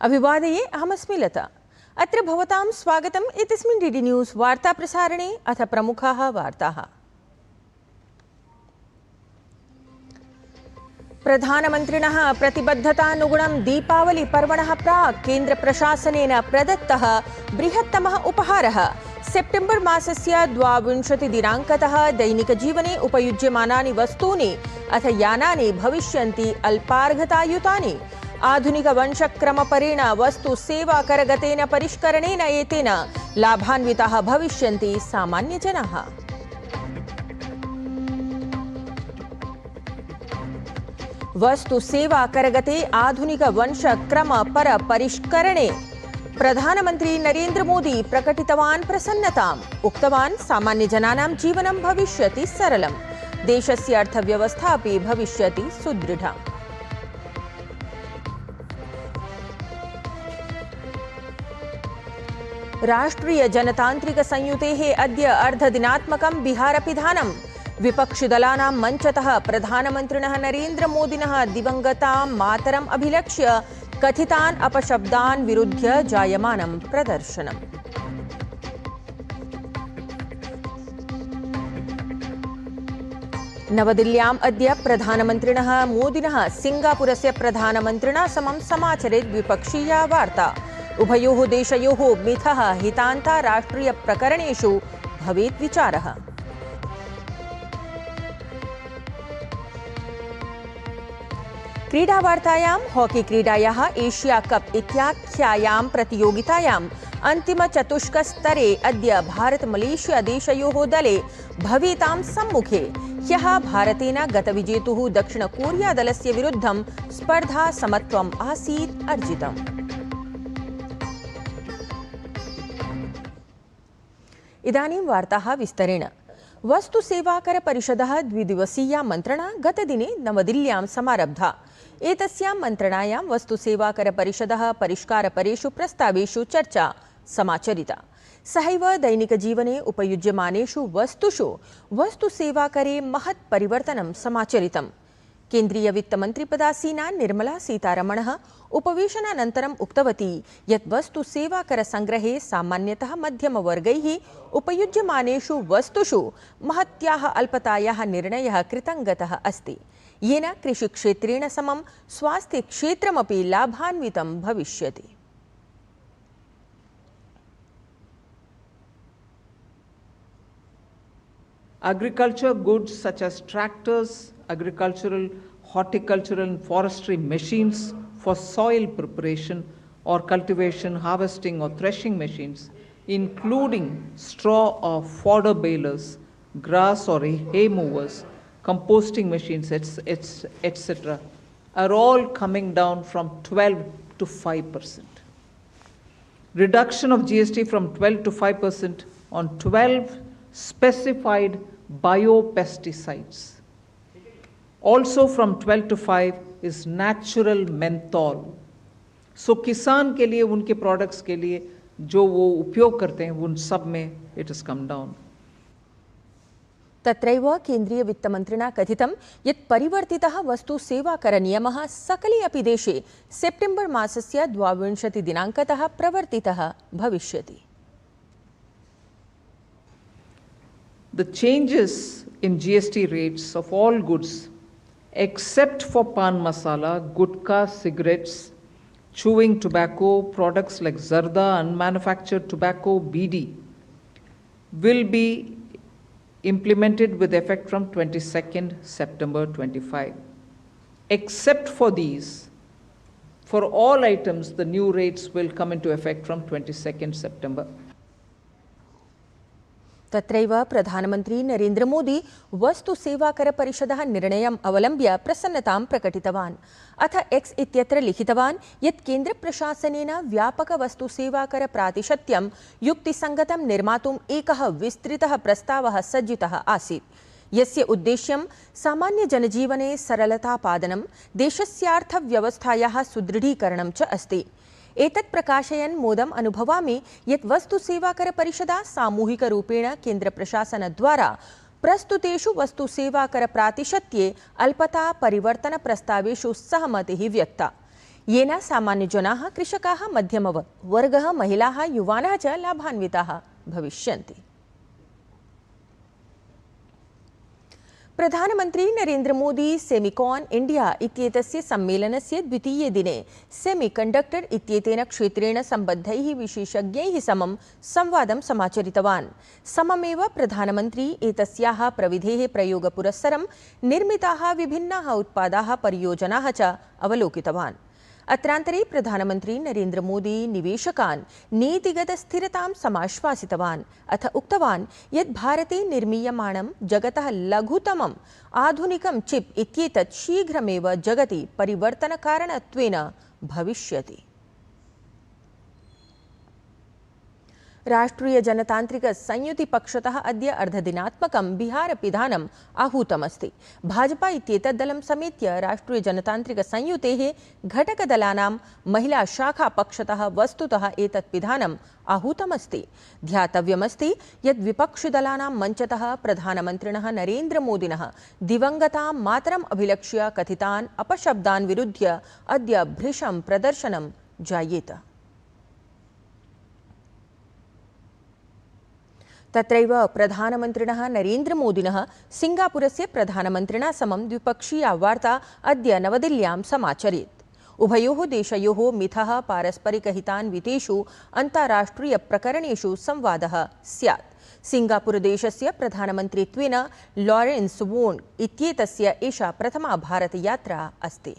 अभिवादये, अहमस्मि लता। अत्र भवतां स्वागतम् एतस्मिन् डीडी न्यूज़ वार्ता प्रसारणे। अथ प्रमुखाः वार्ताः। प्रधानमन्त्रिणः प्रतिबद्धतानुगुणं दीपावली पर्वणः प्राक् केन्द्रप्रशासनेन प्रदत्तः बृहत्तमः उपहारः। सेप्टेम्बर् मासस्य 22 दिनाङ्कतः दैनिकजीवने उपयुज्यमानानि वस्तूनि अथ यानानि भविष्यन्ति अल्पार्घतायुतानि। आधुनिकवंशक्रमपरेण वस्तु सेवा करगतेन परिष्करणेन एतेन लाभान्विताः भविष्यन्ति सामान्यजनाः। वस्तु सेवा करगते आधुनिकवंशक्रमपर परिष्करणे प्रधानमन्त्री नरेन्द्र मोदी प्रकटितवान् प्रसन्नताम्। उक्तवान् सामान्यजनानां जीवनं भविष्यति सरलम्, देशस्य अर्थव्यवस्था अपि भविष्यति सुदृढा। राष्ट्रीय जनतांत्रिक संयुतेः अद्य अर्धदिनात्मकं बिहारपिधानम्। विपक्षिदलानां मञ्चतः प्रधानमन्त्रिणः नरेन्द्र मोदिनः दिवंगतां मातरम् अभिलक्ष्य कथितान् अपशब्दान् विरुध्य जायमानं प्रदर्शनम्। नवदिल्ल्याम् अद्य प्रधानमन्त्रिणः मोदिनः सिंगापुरस्य प्रधानमन्त्रिणा समं समाचरेत् द्विपक्षीया वार्ता। उभयोः देशयोः मिथः हितान्ताराष्ट्रियप्रकरणेषु भवेत् विचारः। क्रीडावार्तायां हॉकी क्रीडायाः एशिया कप इत्याख्यायां प्रतियोगितायाम् अन्तिमचतुष्कस्तरे अद्य भारत मलेशिया देशयोः दले भवेतां सम्मुखे। ह्यः भारतेन गतविजेतुः दक्षिण कोरिया दलस्य विरुद्धं स्पर्धा समत्वम् आसीत् अर्जितम्। इदानीं वार्ताः विस्तरेण। वस्तु सेवाकर परिषदः द्विदिवसीया मन्त्रणा गतदिने नवदिल्ल्यां समारब्धा। एतस्यां मन्त्रणायां वस्तु सेवाकर परिषदः परिष्कारपरेषु प्रस्तावेषु चर्चा समाचरिता। सहैव दैनिकजीवने उपयुज्यमानेषु वस्तुषु वस्तु सेवाकरे महत् परिवर्तनं समाचरितम्। केन्द्रीय वित्तमन्त्रिपदासीना निर्मला सीतारमणः उपवेशनानन्तरम् उक्तवती यत् वस्तु सेवाकर संग्रहे सामान्यतः मध्यमवर्गैः उपयुज्यमानेषु वस्तुषु महत्याः अल्पतायाः निर्णयः कृतङ्गतः अस्ति, येन कृषिक्षेत्रेण समं स्वास्थ्यक्षेत्रमपि लाभान्वितं भविष्यति। Agriculture goods such as tractors, agricultural, horticultural and forestry machines for soil preparation or cultivation, harvesting or threshing machines, including straw or fodder balers, grass or hay movers, composting machines, etc., are all coming down from 12 to 5%. Reduction of GST from 12 to 5% on 12 specified biopesticides. Also from 12 to 5 is natural menthol. So किसान के लिए उनके products के लिए जो वो उपयोग करते हैं उन सब में it has come down. तत्रैव केन्द्रीय वित्तमन्त्रिणा कथितं यत् परिवर्तितः वस्तु सेवाकर नियमः सकले अपि देशे सेप्टेम्बर् मासस्य 22 दिनाङ्कतः प्रवर्तितः भविष्यति। The changes in GST rates of all goods except for pan masala, gutka, cigarettes, chewing tobacco, products like zarda, unmanufactured tobacco, BD, will be implemented with effect from 22nd September 25. Except for these, for all items, the new rates will come into effect from 22nd September. तत्रैव प्रधानमन्त्री नरेन्द्र मोदी वस्तु सेवाकर परिषदः निर्णयम् अवलम्ब्य प्रसन्नतां प्रकटितवान्। अथ x इत्यत्र लिखितवान् यत् केन्द्रप्रशासनेन व्यापक वस्तु सेवाकर प्रातिशत्यं युक्तिसङ्गतं निर्मातुम् एकः विस्तृतः प्रस्तावः सज्जितः आसीत्, यस्य उद्देश्यं सामान्यजनजीवने सरलतापादनं, देशस्यार्थव्यवस्थायाः सुदृढीकरणं च अस्ति। एतत् प्रकाशयन् मोदम् अनुभवामि यत् वस्तु सेवाकर परिषदा सामूहिकरूपेण केन्द्रप्रशासनद्वारा प्रस्तुतेषु वस्तु सेवाकर प्रातिशत्ये अल्पता परिवर्तन प्रस्तावेषु सहमतिः व्यक्ता। येन सामान्यजनाः, कृषकाः, मध्यमवर्गः, महिलाः, युवानः च लाभान्विताः भविष्यन्ति। प्रधानमंत्री नरेंद्र मोदी सेमिकॉन इंडिया इत्येतस्य सम्मेलनस्य द्वितीये दिने सेमीकंडक्टर इत्येतेन क्षेत्रेण सम्बद्धैः विशेषज्ञैः समं संवादं समाचरितवान्। सममेव प्रधानमंत्री एतस्याः प्रविधेः प्रयोगपुरस्सरं निर्मिताः विभिन्नाः उत्पादाः, परियोजनाः च अवलोकितवान्। अत्रान्तरे प्रधानमंत्री नरेंद्र मोदी निवेशकान् नीतिगत स्थिरतां समाश्वासितवान्। अथ उक्तवान् यत् भारते निर्मीयमाणं जगतः लघुतमम् आधुनिकं चिप् इत्येतत् शीघ्रमेव जगति परिवर्तनकारणत्वेन भविष्यति। राष्ट्रीय जनतांत्रिक संयुति पक्षतः अद्य अर्धदिनात्मकं बिहार पिधानम् आहूतमस्ति। भाजपा इत्येतत् दलं समेत्य राष्ट्रीय जनतांत्रिक संयुतेः घटकदलानां महिला शाखा पक्षतः वस्तुतः एतत् पिधानम् आहूतमस्ति। ध्यातव्यमस्ति यत् विपक्षिदलानां मञ्चतः प्रधानमन्त्रिणः नरेंद्र मोदिनः दिवंगतां मातरम् अभिलक्ष्य कथितान् अपशब्दान् विरुध्य अद्य भृशं प्रदर्शनं जायेत। तत्रैव प्रधानमन्त्रिणः नरेंद्र मोदिनः सिंगापुरस्य प्रधानमन्त्रिणा समं द्विपक्षीया वार्ता अद्य नवदिल्ल्यां समाचरेत्। उभयोः देशयोः मिथः पारस्परिकहितान्वितेषु अन्ताराष्ट्रियप्रकरणेषु संवादः स्यात्। सिंगापुरदेशस्य प्रधानमन्त्रित्वेन लॉरेंस वोंग इत्येतस्य एषा प्रथमा भारतयात्रा अस्ति।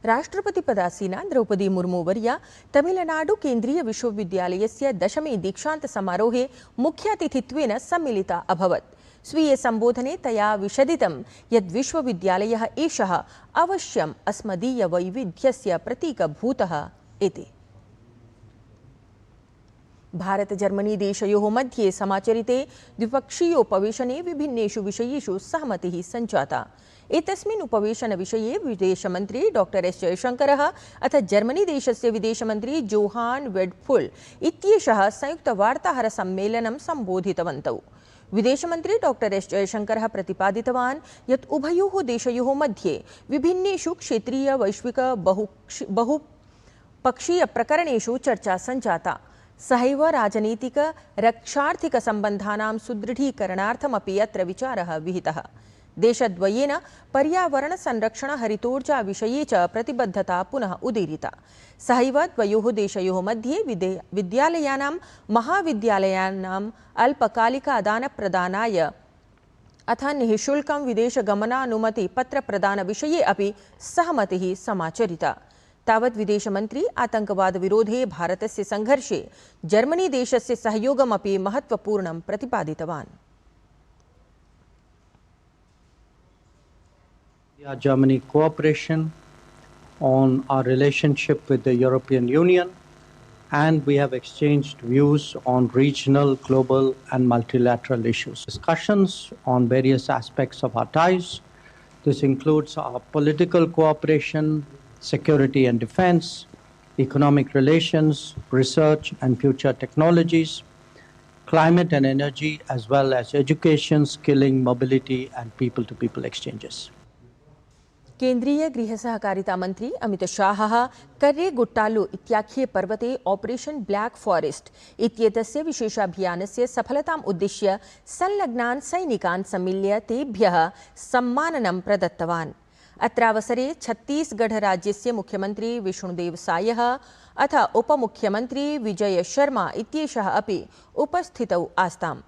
राष्ट्रपतिपदासीना द्रौपदी मुर्मुवर्या तमिलनाडु केन्द्रीय विश्वविद्यालयस्य 10मे दीक्षांत समारोहे मुख्यातिथित्वेन सम्मिलिता अभवत्। स्वीये सम्बोधने तया विशदितं यत् विश्वविद्यालयः एषः अवश्यम् अस्मदीय वैविध्यस्य प्रतीकभूतः इति। भारत जर्मनी देशयोः मध्ये समाचरिते द्विपक्षीयोपवेशने विभिन्नेषु विषयेषु सहमतिः सञ्जाता। एतस्मिन् उपवेशनविषये विदेशमन्त्री डॉक्टर एस जयशंकरः अथ जर्मनी देशस्य विदेशमन्त्री जोहान वेडफुल इत्येषः संयुक्तवार्ताहरसम्मेलनं सम्बोधितवन्तौ। विदेशमन्त्री डॉक्टर एस जयशंकरः प्रतिपादितवान् यत् उभयोः देशयोः मध्ये विभिन्नेषु क्षेत्रीय वैश्विक बहुपक्षीय प्रकरणेषु चर्चा सञ्जाता। सहैव राजनीतिक रक्षार्थिक सम्बन्धानां सुदृढीकरणार्थमपि अत्र विचारः विहितः। देशद्वयेन पर्यावरण संरक्षण हरितोर्जा विषये च प्रतिबद्धता पुनः उदीरिता। सहैव द्वयोः देशयोः मध्ये विद्यालयानां महाविद्यालयानाम् अल्पकालिकादानप्रदानाय अथ निःशुल्कं विदेशगमनानुमति पत्रप्रदानविषये अपि सहमतिः समाचरिता। तावत् विदेशमन्त्री आतंकवाद विरोधे भारतस्य संघर्षे जर्मनी देशस्य सहयोगमपि महत्वपूर्णं प्रतिपादितवान्। Germany cooperation on our relationship with the European Union, and we have exchanged views on regional, global, and multilateral issues. Discussions on various aspects of our ties. This includes our political cooperation, security and defense, economic relations, research and future technologies, climate and energy, as well as education, skilling, mobility, and people-to-people exchanges. केन्द्रीय गृह सहकारिता मंत्री अमित शाहः कर्रेगुट्टालु इत्याख्ये पर्वते operation black forest इत्येतस्य विशेषाभियानस्य सफलताम् उद्दिश्य संलग्नान् सैनिकान् सम्मिल्य तेभ्यः सम्माननं प्रदत्तवान्। अत्रावसरे छत्तीसगढ़ राज्यस्य मुख्यमंत्री विष्णुदेव सायः अथ उपमुख्यमंत्री विजय शर्मा इत्येषः अपि उपस्थितौ आस्ताम्।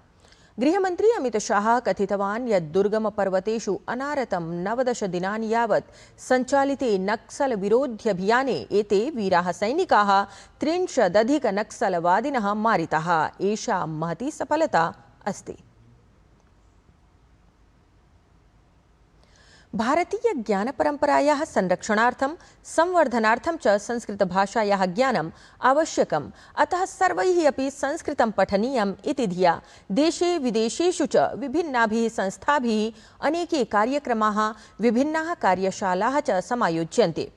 गृहमंत्री अमित शाह कथितवान् यत् दुर्गम पर्वतेषु अनारतं 19 दिनानि यावत् सञ्चालिते नक्सल विरोध्यभियाने एते वीराः सैनिकाः 30 नक्सलवादिनः मारिताः। एषा महती सफलता अस्ति। भारतीय ज्ञानपरम्परायाः संरक्षणार्थं संवर्धनार्थं च संस्कृतभाषायाः ज्ञानम् आवश्यकम्। अतः सर्वैः अपि संस्कृतं पठनीयम् इति धिया देशे विदेशेषु च विभिन्नाभिः संस्थाभिः अनेके कार्यक्रमाः, विभिन्नाः कार्यशालाः च समायोज्यन्ते।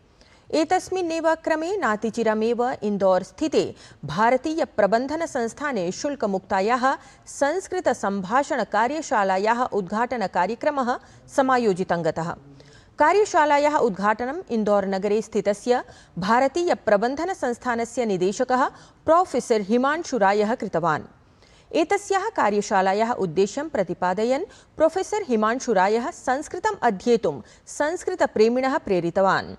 एतस्मिन्नेव क्रमे नातिचिरमेव इन्दौर स्थिते भारतीय प्रबन्धन संस्थाने शुल्कमुक्तायाः संस्कृतसम्भाषणकार्यशालायाः उद्घाटनकार्यक्रमः समायोजितः गतः। कार्यशालायाः उद्घाटनम् इन्दौरनगरे स्थितस्य भारतीय प्रबन्धन संस्थानस्य निदेशकः प्रोफेसर हिमांशुरायः कृतवान्। एतस्याः कार्यशालायाः उद्देश्यं प्रतिपादयन् प्रोफेसर हिमांशुरायः संस्कृतम् अध्येतुं संस्कृतप्रेमिणः प्रेरितवान्।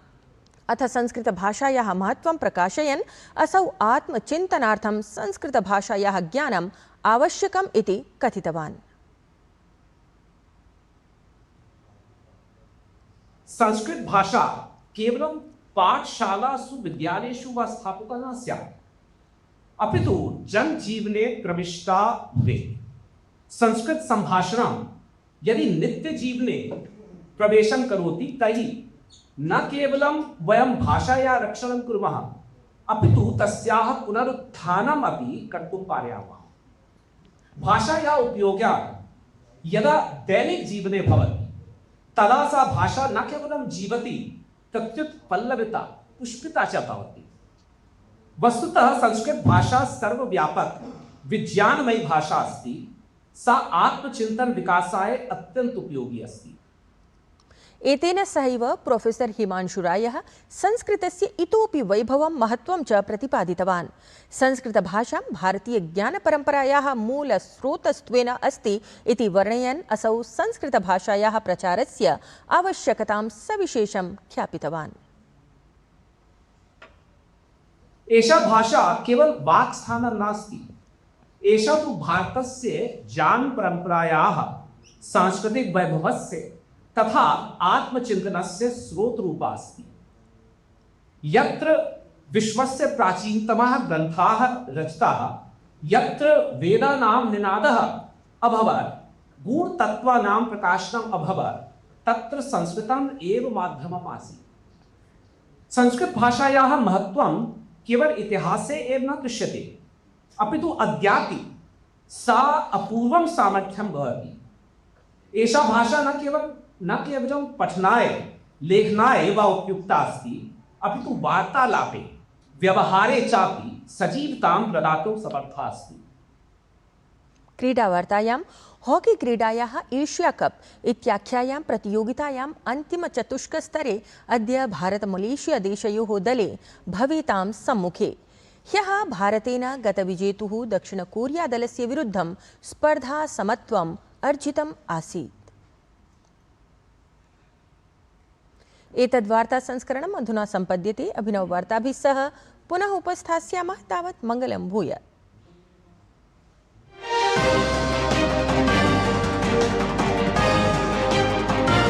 अथ संस्कृतभाषायाः महत्त्वं प्रकाशयन् असौ आत्मचिन्तनार्थं संस्कृतभाषायाः ज्ञानम् आवश्यकम् इति कथितवान्। संस्कृत भाषा केवलं पाठशालासु विद्यालयेषु वा स्थापिता न स्यात्, अपितु जनजीवने प्रविष्टा भवेत्। संस्कृत सम्भाषणं यदि नित्यजीवने प्रवेशं करोति तर्हि न केवलं वयं भाषायाः रक्षणं कुर्मः, अपितु तस्याः पुनरुत्थानम् अपि कर्तुं पारयामः। भाषायाः उपयोगः यदा दैनिकजीवने भवति तदा सा भाषा न केवलं जीवति, तत्युत पल्लविता पुष्पिता च भवति। वस्तुतः संस्कृत भाषा सर्वव्यापक विज्ञानमयी भाषा अस्ति। सा आत्मचिन्तन विकासाय अत्यंत उपयोगी अस्ति। एतेन सहैव प्रोफेसर हिमांशुरायः संस्कृतस्य इतोपि वैभवं महत्त्वं च प्रतिपादितवान्। संस्कृतभाषा भारतीयज्ञानपरम्परायाः मूलस्रोतस्त्वेन अस्ति इति वर्णयन् असौ संस्कृतभाषायाः प्रचारस्य आवश्यकतां सविशेषं ख्यापितवान्। एषा भाषा केवल वाक्स्थानं नास्ति, एषा तु भारतस्य ज्ञानपरम्परायाः सांस्कृतिक वैभवस्य तथा आत्मचिन्तनस्य स्रोतरूपा अस्ति। यत्र विश्वस्य प्राचीनतमाः ग्रन्थाः रचिताः, यत्र वेदानां निनादः अभवत्, गूढतत्त्वानां प्रकाशनम् अभवत्, तत्र संस्कृतम् एव माध्यमम् आसीत्। संस्कृत भाषायाः महत्त्वं केवल इतिहासे एव न दृश्यते, अपितु अद्यापि सा अपूर्वं सामर्थ्यं वहति। एषा भाषा न केवलं पठनाय लेखनाय वा उपयुक्ता अस्ति, अपितु वार्तालापे व्यवहारे चापि सजीवतां प्रदातुं समर्था अस्ति। क्रीडावार्तायां हॉकी क्रीडायाः एशिया कप इत्याख्यायां प्रतियोगितायाम् अन्तिमचतुष्कस्तरे अद्य भारत-मलेशिया देशयोः दले भवेतां सम्मुखे। ह्यः भारतेन गतविजेतुः दक्षिणकोरिया दलस्य विरुद्धं स्पर्धा समत्वम् अर्जितम् आसीत्। एतद्वार्ता संस्करणम् अधुना सम्पद्यते। अभिनववार्ताभिः सह पुनः उपस्थास्यामः। तावत् मङ्गलं भूयात्।